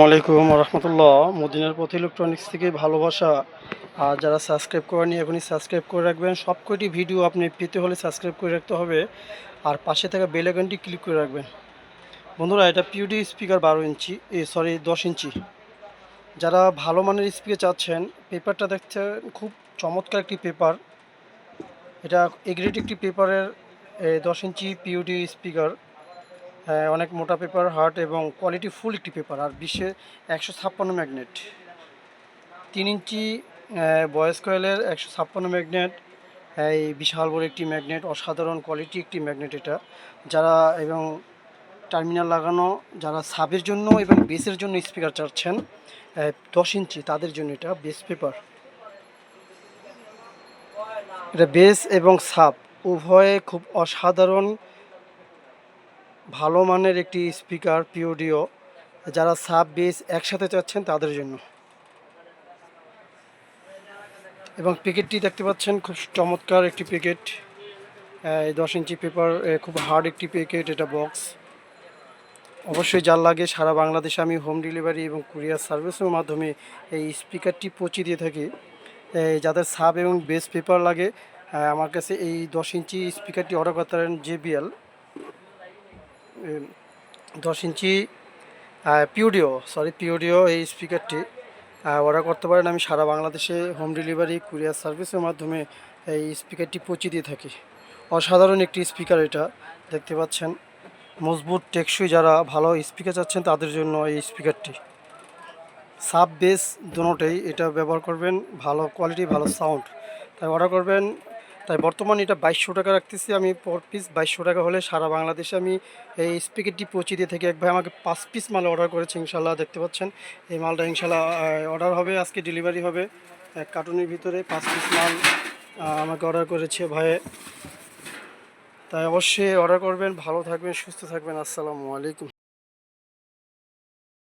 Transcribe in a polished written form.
আলাইকুম রহমতুল্লাহ। মদিনার পথ ইলেকট্রনিক্স থেকে ভালোবাসা। আর যারা সাবস্ক্রাইব করেনি এখনই সাবস্ক্রাইব করে রাখবেন। সব কয়টি ভিডিও আপনি পেতে হলে সাবস্ক্রাইব করে রাখতে হবে, আর পাশে থাকা বেল আইকনটি ক্লিক করে রাখবেন। বন্ধুরা, এটা পিউডি স্পিকার 12 ইঞ্চি, 10 ইঞ্চি। যারা ভালো মানের স্পিকার চাচ্ছেন, পেপারটা দেখছেন খুব চমৎকার একটি পেপার। এটা এগ্রেড একটি পেপারের 10 ইঞ্চি পিউডি স্পিকার। অনেক মোটা পেপার, হার্ড এবং কোয়ালিটি ফুল একটি পেপার। আর বিশ্বে 156 ম্যাগনেট, 3 ইঞ্চি ভয়েস কয়েলের 156 ম্যাগনেট। এই বিশাল বড় একটি ম্যাগনেট, অসাধারণ কোয়ালিটি একটি ম্যাগনেট এটা। যারা এবং টার্মিনাল লাগানো, যারা সাবের জন্য এবং বেসের জন্য স্পিকার চাচ্ছেন 10 ইঞ্চি, তাদের জন্য এটা বেস পেপার। এটা বেস এবং সাব উভয়ে খুব অসাধারণ ভালো মানের একটি স্পিকার পিওডিও। যারা সাব বেস একসাথে চাচ্ছেন তাদের জন্য। এবং প্যাকেটটি দেখতে পাচ্ছেন, খুব চমৎকার একটি প্যাকেট। 10 ইঞ্চি পেপার, খুব হার্ড একটি প্যাকেট। এটা বক্স অবশ্যই যার লাগে সারা বাংলাদেশে আমি হোম ডেলিভারি এবং কুরিয়ার সার্ভিসের মাধ্যমে এই স্পিকারটি পৌঁছে দিয়ে থাকি। যাদের সাব এবং বেস পেপার লাগে, আমার কাছে এই 10 ইঞ্চি স্পিকারটি অর্ডার করতে পারেন। JBL 10 ইঞ্চি পিওডিও এই স্পিকারটি অর্ডার করতে পারেন। আমি সারা বাংলাদেশে হোম ডেলিভারি কুরিয়ার সার্ভিসের মাধ্যমে এই স্পিকারটি পৌঁছে দিয়ে থাকি। অসাধারণ একটি স্পিকার এটা, দেখতে পাচ্ছেন। মজবুত টেকসই, যারা ভালো স্পিকার চাচ্ছেন তাদের জন্য এই স্পিকারটি। সাব বেস দুটোই এটা ব্যবহার করবেন, ভালো কোয়ালিটি ভালো সাউন্ড, তাই অর্ডার করবেন। তাই বর্তমানে এটা 2200 টাকা রাখতেছি আমি, পর পিস 2200 টাকা হলে সারা বাংলাদেশে আমি এই স্পিকারটি পৌঁছে দিয়ে থাকি। এক ভাই আমাকে 5 পিস মাল অর্ডার করেছে, ইনশাল্লাহ দেখতে পাচ্ছেন। এই মালটা ইনশাল্লাহ অর্ডার হবে, আজকে ডেলিভারি হবে। এক কার্টুনের ভিতরে 5 পিস মাল আমাকে অর্ডার করেছে ভাই। তাই অবশ্যই অর্ডার করবেন। ভালো থাকবেন, সুস্থ থাকবেন। আসসালামু আলাইকুম।